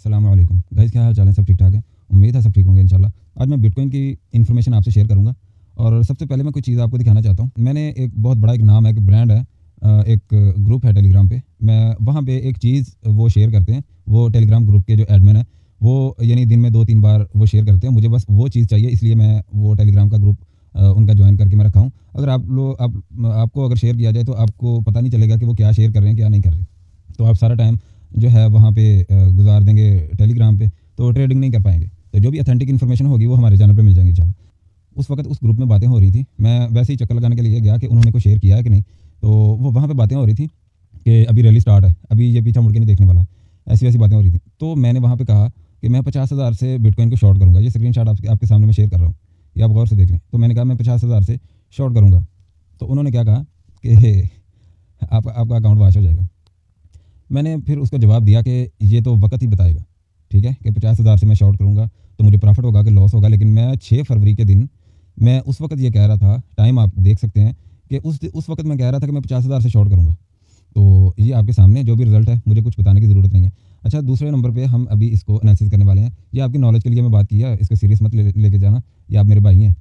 अस्सलाम वालेकुम गाइस, क्या हाल चाल है? सब ठीक ठाक है। उम्मीद है सब ठीक होंगे इंशाल्लाह। आज मैं बिटकॉइन की इन्फॉर्मेशन आपसे शेयर करूंगा और सबसे पहले मैं कुछ चीज़ आपको दिखाना चाहता हूँ। मैंने एक बहुत बड़ा एक नाम है, एक ब्रांड है, एक ग्रुप है टेलीग्राम पे। मैं वहाँ पे एक चीज़ वो शेयर करते हैं, वो टेलीग्राम ग्रुप के जो एडमिन है वो यानी दिन में 2-3 बार वो शेयर करते हैं। मुझे बस वो चीज़ चाहिए, इसलिए मैं वो टेलीग्राम का ग्रुप उनका ज्वाइन करके मैं रखा हूँ। अगर आपको अगर शेयर किया जाए तो आपको पता नहीं चलेगा कि वो क्या शेयर कर रहे हैं, क्या नहीं कर रहे। तो आप सारा टाइम जो है वहाँ पे गुजार देंगे टेलीग्राम पे, तो ट्रेडिंग नहीं कर पाएंगे। तो जो भी अथेंटिक इन्फॉर्मेशन होगी वो हमारे चैनल पे मिल जाएंगी इंशाल्लाह। उस वक्त उस ग्रुप में बातें हो रही थी, मैं वैसे ही चक्कर लगाने के लिए गया कि उन्होंने कुछ शेयर किया है कि नहीं। तो वो वहाँ पे बातें हो रही थी कि अभी रैली स्टार्ट है, अभी ये पीछा मुड़ के नहीं देखने वाला, ऐसी वैसी बातें हो रही थी। तो मैंने वहाँ पे कहा कि मैं 50,000 से बिटकॉइन को शॉर्ट करूँगा। ये स्क्रीन आपके सामने मैं शेयर कर रहा हूँ, ये आप गौर से देख लें। तो मैंने कहा मैं 50,000 से शॉर्ट करूँगा। तो उन्होंने क्या कहा कि आपका अकाउंट वॉश हो जाएगा। मैंने फिर उसका जवाब दिया कि ये तो वक्त ही बताएगा, ठीक है, कि 50,000 से मैं शॉर्ट करूँगा तो मुझे प्रॉफिट होगा कि लॉस होगा। लेकिन मैं 6 फरवरी के दिन मैं उस वक्त ये कह रहा था, टाइम आप देख सकते हैं कि उस वक्त मैं कह रहा था कि मैं 50,000 से शॉर्ट करूँगा। तो ये आपके सामने जो भी रिजल्ट है, मुझे कुछ बताने की ज़रूरत नहीं है। अच्छा, दूसरे नंबर पे हम अभी इसको एनालिसिस करने वाले हैं। ये आपकी नॉलेज के लिए मैं बात की है, इसको सीरियस मत लेके जाना। ये आप मेरे भाई हैं,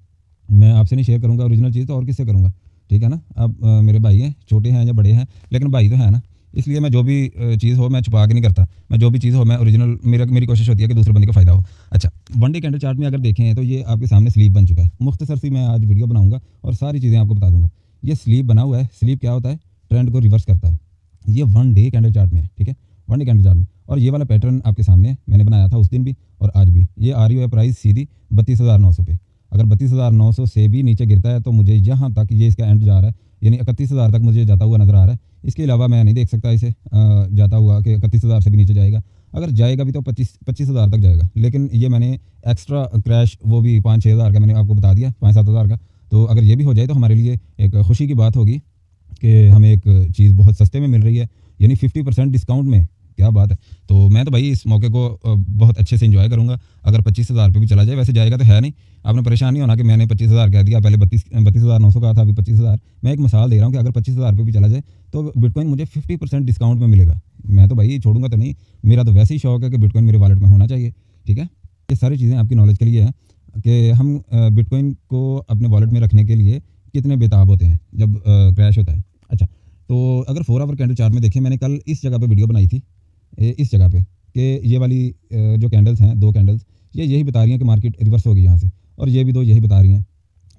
मैं आपसे नहीं शेयर करूँगा ओरिजिनल चीज़, तो और किससे करूँगा? ठीक है ना। आप मेरे भाई हैं, छोटे हैं या बड़े हैं, लेकिन भाई तो है ना। इसलिए मैं जो भी चीज़ हो मैं छुपा के नहीं करता। मैं जो भी चीज़ हो मैं ओरिजिनल, मेरी कोशिश होती है कि दूसरे बंदे का फ़ायदा हो। अच्छा, वन डे कैंडल चार्ट में अगर देखें तो ये आपके सामने स्लीप बन चुका है। मुख्तसर सी मैं आज वीडियो बनाऊंगा और सारी चीज़ें आपको बता दूंगा। ये स्लीप बना हुआ है। स्लीप क्या होता है? ट्रेंड को रिवर्स करता है। ये वन डे कैंडल चार्ट में है, ठीक है, वन डे कैंडल चार्ट में। और ये वाला पैटर्न आपके सामने है, मैंने बनाया था उस दिन भी और आज भी। ये आ रही है प्राइस सीधी 32,900 पे। अगर 32,900 से भी नीचे गिरता है तो मुझे यहाँ तक ये इसका एंड जा रहा है, यानी 31,000 तक मुझे जाता हुआ नजर आ रहा है। इसके अलावा मैं नहीं देख सकता इसे जाता हुआ कि 31,000 से भी नीचे जाएगा। अगर जाएगा भी तो 25,000 तक जाएगा। लेकिन ये मैंने एक्स्ट्रा क्रैश वो भी 5-6 हज़ार का मैंने आपको बता दिया, 5-7 हज़ार का। तो अगर ये भी हो जाए तो हमारे लिए एक खुशी की बात होगी कि हमें एक चीज़ बहुत सस्ते में मिल रही है, यानी 50% डिस्काउंट में। क्या बात है। तो मैं तो भाई इस मौके को बहुत अच्छे से एंजॉय करूँगा। अगर 25,000 पे भी चला जाए, वैसे जाएगा तो है नहीं, आपने परेशान नहीं होना कि मैंने 25,000 कह दिया, पहले 32,900 कहा था, अभी 25,000। मैं एक मिसाल दे रहा हूँ कि अगर 25,000 पे भी चला जाए तो बिटकॉइन मुझे 50% डिस्काउंट में मिलेगा। मैं तो भाई छोड़ूंगा तो नहीं, मेरा तो वैसे ही शौक है कि बिटकॉइन मेरे वॉलेट में होना चाहिए, ठीक है। ये सारी चीज़ें आपकी नॉलेज के लिए हैं कि हम बिटकॉइन को अपने वॉलेट में रखने के लिए कितने बेताब होते हैं जब क्रैश होता है। अच्छा, तो अगर 4 आवर कैंडल चार्ट में देखें, मैंने कल इस जगह पे वीडियो बनाई थी, इस जगह पे, कि ये वाली जो कैंडल्स हैं, 2 कैंडल्स, ये यही बता रही हैं कि मार्केट रिवर्स होगी यहाँ से, और ये भी 2 यही बता रही हैं।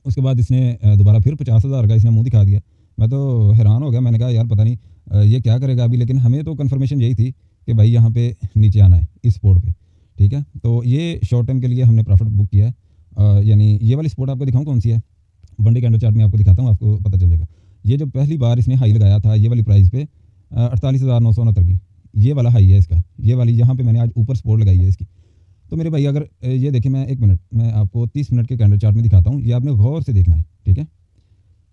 उसके बाद इसने दोबारा फिर 50,000 का इसने मुंह दिखा दिया। मैं तो हैरान हो गया, मैंने कहा यार पता नहीं ये क्या करेगा अभी। लेकिन हमें तो कंफर्मेशन यही थी कि भाई यहाँ पे नीचे आना है इस स्पॉट पे, ठीक है। तो ये शॉर्ट टर्म के लिए हमने प्रॉफिट बुक किया है। यानी ये वाली स्पॉट आपको दिखाऊँ कौन सी है, वन डे कैंडल चार्ट में आपको दिखाता हूँ, आपको पता चलेगा। ये जो पहली बार इसने हाई लगाया था ये वाली प्राइस पे 48,969 की, ये वाला हाई है इसका। ये वाली यहाँ पे मैंने आज ऊपर सपोर्ट लगाई है इसकी। तो मेरे भाई अगर ये देखें, मैं 1 मिनट, मैं आपको 30 मिनट के कैंडल चार्ट में दिखाता हूँ, ये आपने गौर से देखना है, ठीक है।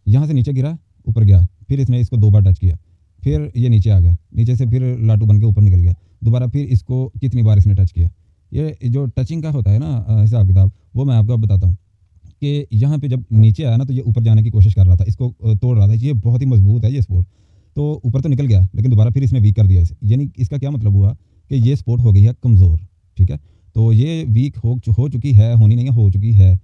यहाँ से नीचे गिरा, ऊपर गया, फिर इसने इसको 2 बार टच किया, फिर ये नीचे आ गया, नीचे से फिर लाटू बन के ऊपर निकल गया, दोबारा फिर इसको कितनी बार इसने टच किया। ये जो टचिंग का होता है ना हिसाब किताब, वो मैं आपको अब बताता हूँ कि यहाँ पे जब नीचे आया ना तो ये ऊपर जाने की कोशिश कर रहा था, इसको तोड़ रहा था। ये बहुत ही मजबूत है ये स्पोर्ट। तो ऊपर तो निकल गया, लेकिन दोबारा फिर इसने वीक कर दिया इसे। यानी इसका क्या मतलब हुआ कि ये स्पोर्ट हो गई है कमज़ोर, ठीक है। तो ये वीक हो चुकी है, होनी नहीं है, हो चुकी है।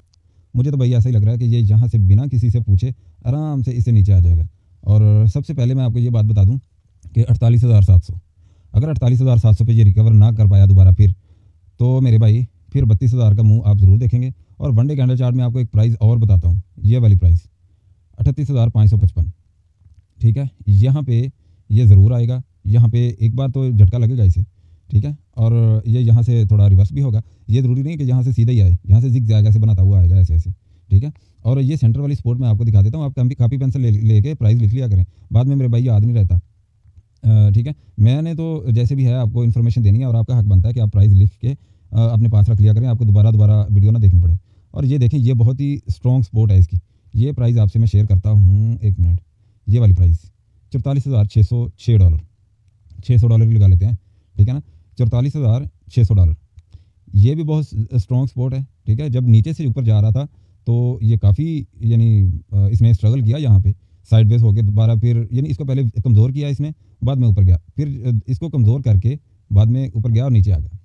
मुझे तो भाई ऐसा ही लग रहा है कि ये यहाँ से बिना किसी से पूछे आराम से इससे नीचे आ जाएगा। और सबसे पहले मैं आपको ये बात बता दूँ कि 48,700, अगर 48,700 पे ये रिकवर ना कर पाया दोबारा फिर, तो मेरे भाई फिर 32,000 का मुंह आप ज़रूर देखेंगे। और वन डे कैंडल चार्ट में आपको एक प्राइस और बताता हूँ, ये वाली प्राइस 38,555, ठीक है। यहाँ पे ये ज़रूर आएगा, यहाँ पे एक बार तो झटका लगेगा इसे, ठीक है। और ये यहाँ से थोड़ा रिवर्स भी होगा। ये ज़रूरी नहीं कि यहाँ से सीधा ही आए, यहाँ से जिग जाएगा, ऐसे बनाता हुआ आएगा, ऐसे ऐसे, ठीक है। और ये सेंटर वाली स्पोर्ट में आपको दिखा देता हूँ। आप कापी पेंसिल लेके प्राइस लिख लिया करें, बाद में मेरे भाई याद नहीं रहता, ठीक है। मैंने तो जैसे भी है आपको इन्फॉर्मेशन देनी है और आपका हक बनता है कि आप प्राइस लिख के अपने पास रख लिया करें, आपको दोबारा वीडियो ना देखनी पड़े। और ये देखें, ये बहुत ही स्ट्रॉन्ग सपोर्ट है इसकी। ये प्राइस आपसे मैं शेयर करता हूँ, 1 मिनट। ये वाली प्राइस $44,606, $600 ही लगा लेते हैं, ठीक है ना, $44,600। ये भी बहुत स्ट्रॉन्ग सपोर्ट है, ठीक है। जब नीचे से ऊपर जा रहा था तो ये काफ़ी, यानी इसने स्ट्रगल किया यहाँ पे साइडवेज होके, दोबारा फिर यानी इसको पहले कमज़ोर किया इसने, बाद में ऊपर गया, फिर इसको कमज़ोर करके बाद में ऊपर गया और नीचे आ गया।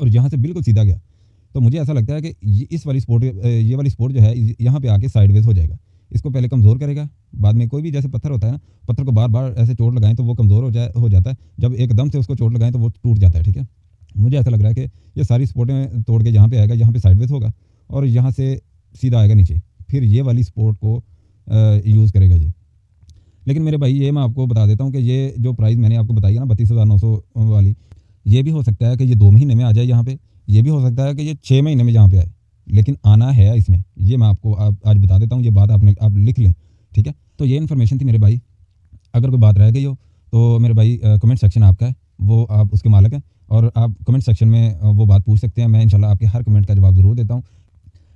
और यहाँ से बिल्कुल सीधा गया, तो मुझे ऐसा लगता है कि ये वाली स्पोर्ट जो है यहाँ पे आके साइडवेज हो जाएगा। इसको पहले कमज़ोर करेगा, बाद में कोई भी जैसे पत्थर होता है ना, पत्थर को बार-बार ऐसे चोट लगाएँ तो वो कमज़ोर हो जाता है। जब एकदम से उसको चोट लगाएँ तो वो टूट जाता है, ठीक है? मुझे ऐसा लग रहा है कि ये सारी स्पोर्टें तोड़ के यहाँ पे आएगा, यहाँ पे साइडवेज होगा और यहाँ से सीधा आएगा नीचे। फिर ये वाली स्पोर्ट को यूज़ करेगा ये। लेकिन मेरे भाई ये मैं आपको बता देता हूँ कि ये जो प्राइस मैंने आपको बताई है ना 32,900 वाली, ये भी हो सकता है कि ये 2 महीने में आ जाए यहाँ पे, ये भी हो सकता है कि ये 6 महीने में यहाँ पे आए। लेकिन आना है इसने, ये मैं आपको आज बता देता हूँ, ये बात आप लिख लें, ठीक है? तो ये इन्फॉर्मेशन थी मेरे भाई। अगर कोई बात रह गई हो तो मेरे भाई कमेंट सेक्शन आपका है, वो आप उसके मालिक हैं और आप कमेंट सेक्शन में वो बात पूछ सकते हैं। मैं इंशाल्लाह आपके हर कमेंट का जवाब ज़रूर देता हूँ,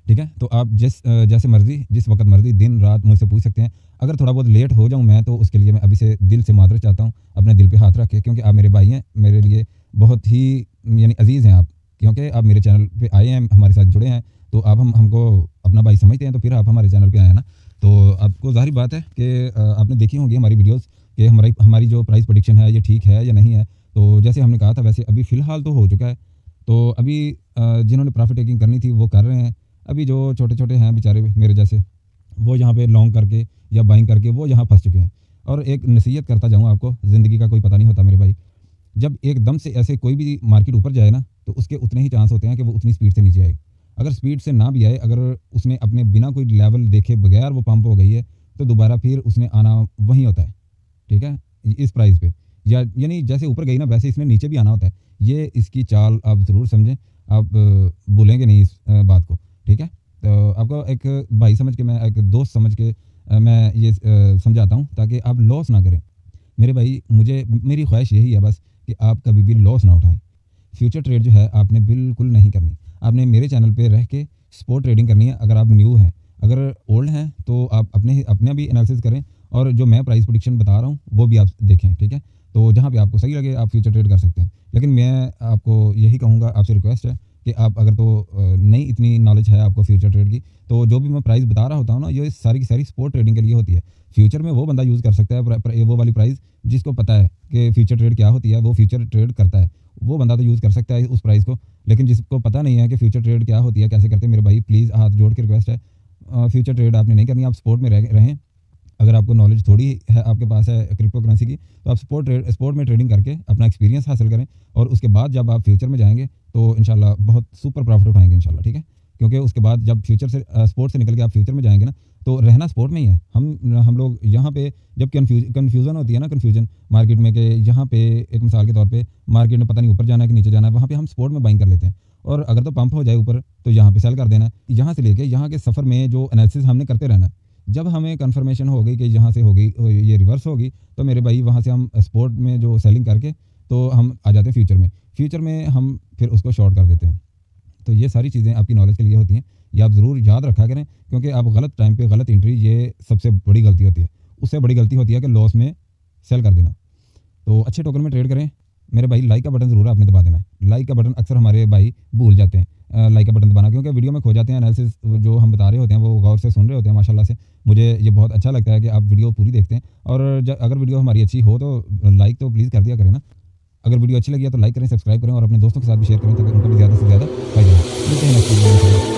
ठीक है? तो आप जैसे मर्ज़ी, जिस वक़्त मर्ज़ी, दिन रात मुझसे पूछ सकते हैं। अगर थोड़ा बहुत लेट हो जाऊँ मैं तो उसके लिए मैं अभी से दिल से माफ़ी चाहता हूँ, अपने दिल पे हाथ रख के, क्योंकि आप मेरे भाई हैं, मेरे लिए बहुत ही यानी अज़ीज़ हैं आप, क्योंकि आप मेरे चैनल पे आए हैं, हमारे साथ जुड़े हैं, तो आप हमको अपना भाई समझते हैं, तो फिर आप हमारे चैनल पे आए हैं ना। तो आपको ज़ाहिर बात है कि आपने देखी होंगी हमारी वीडियोज़ कि हमारी जो प्राइस प्रेडिक्शन है ये ठीक है या नहीं है। तो जैसे हमने कहा था वैसे अभी फ़िलहाल तो हो चुका है। तो अभी जिन्होंने प्रॉफ़िट टेकिंग करनी थी वो कर रहे हैं। अभी जो छोटे-छोटे हैं बेचारे मेरे जैसे, वो यहाँ पे लॉन्ग करके या बाइंग करके वो यहाँ फँस चुके हैं। और एक नसीहत करता जाऊँ आपको, ज़िंदगी का कोई पता नहीं होता मेरे भाई। जब एकदम से ऐसे कोई भी मार्केट ऊपर जाए ना, तो उसके उतने ही चांस होते हैं कि वो उतनी स्पीड से नीचे आए। अगर स्पीड से ना भी आए, अगर उसने अपने बिना कोई लेवल देखे बगैर वो पंप हो गई है, तो दोबारा फिर उसने आना वहीं होता है, ठीक है? इस प्राइस पे, या यानी जैसे ऊपर गई ना वैसे इसने नीचे भी आना होता है। ये इसकी चाल आप ज़रूर समझें, आप भूलेंगे नहीं इस बात को, ठीक है? तो आपको एक भाई समझ के, मैं एक दोस्त समझ के मैं ये समझाता हूँ ताकि आप लॉस ना करें। मेरे भाई मेरी ख्वाहिश यही है बस कि आप कभी भी लॉस ना उठाएँ। फ्यूचर ट्रेड जो है आपने बिल्कुल नहीं करनी। आपने मेरे चैनल पे रह के स्पॉट ट्रेडिंग करनी है अगर आप न्यू हैं। अगर ओल्ड हैं तो आप अपने भी एनालिसिस करें और जो मैं प्राइस प्रेडिक्शन बता रहा हूँ वो भी आप देखें, ठीक है? तो जहाँ पे आपको सही लगे आप फ्यूचर ट्रेड कर सकते हैं। लेकिन मैं आपको यही कहूँगा, आपसे रिक्वेस्ट है कि आप अगर तो नहीं इतनी नॉलेज है आपको फ्यूचर ट्रेड की, तो जो भी मैं प्राइस बता रहा होता हूँ ना, ये सारी की सारी स्पॉट ट्रेडिंग के लिए होती है। फ्यूचर में वो बंदा यूज़ कर सकता है वो वाली प्राइस जिसको पता है कि फ्यूचर ट्रेड क्या होती है, वो फ्यूचर ट्रेड करता है। वो बंदा तो यूज़ कर सकता है उस प्राइस को, लेकिन जिसको पता नहीं है कि फ्यूचर ट्रेड क्या होती है, कैसे करते हैं, मेरे भाई प्लीज़ हाथ जोड़ के रिक्वेस्ट है, फ्यूचर ट्रेड आपने नहीं करनी, आप स्पोर्ट में रहें। अगर आपको नॉलेज थोड़ी है, आपके पास है क्रिप्टो करेंसी की, तो आप स्पोर्ट में ट्रेडिंग करके अपना एक्सपीरियंस हासिल करें और उसके बाद जब आप फ्यूचर में जाएंगे तो इंशाल्लाह बहुत सुपर प्रॉफिट उठाएंगे इंशाल्लाह, ठीक है? क्योंकि उसके बाद जब फ्यूचर से स्पोर्ट से निकल के आप फ्यूचर में जाएंगे ना, तो रहना स्पोर्ट में ही है। हम लोग यहाँ पे जब कन्फ्यूज़न होती है ना, कन्फ्यूजन मार्केट में, कि यहाँ पे एक मिसाल के तौर पे मार्केट में पता नहीं ऊपर जाना है कि नीचे जाना है, वहाँ पे हम स्पोर्ट में बाइंग कर लेते हैं और अगर तो पंप हो जाए ऊपर तो यहाँ पे सेल कर देना है। यहाँ से लेके यहाँ के सफ़र में जो एनालिसिस हमने करते रहना है, जब हमें कन्फर्मेशन हो गई कि यहाँ से होगी ये रिवर्स होगी, तो मेरे भाई वहाँ से हम स्पोर्ट में जो सेलिंग करके तो हम आ जाते हैं फ्यूचर में हम फिर उसको शॉर्ट कर देते हैं। तो ये सारी चीज़ें आपकी नॉलेज के लिए होती हैं, ये आप ज़रूर याद रखा करें, क्योंकि आप गलत टाइम पे गलत एंट्री, ये सबसे बड़ी गलती होती है। उससे बड़ी गलती होती है कि लॉस में सेल कर देना। तो अच्छे टोकन में ट्रेड करें मेरे भाई। लाइक का बटन ज़रूर आपने दबा देना है। लाइक का बटन अक्सर हमारे भाई भूल जाते हैं लाइक का बटन दबाना, क्योंकि वीडियो में खो जाते हैं। एनालिसिस जो हम बता रहे होते हैं वो गौर से सुन रहे होते हैं माशाल्लाह से। मुझे ये बहुत अच्छा लगता है कि आप वीडियो पूरी देखते हैं, और अगर वीडियो हमारी अच्छी हो तो लाइक तो प्लीज़ कर दिया करें ना। अगर वीडियो अच्छी लगी है तो लाइक करें, सब्सक्राइब करें और अपने दोस्तों के साथ भी शेयर करें ताकि उनको भी ज़्यादा से ज़्यादा फ़ायदा हो। मिलते हैं नेक्स्ट वीडियो में।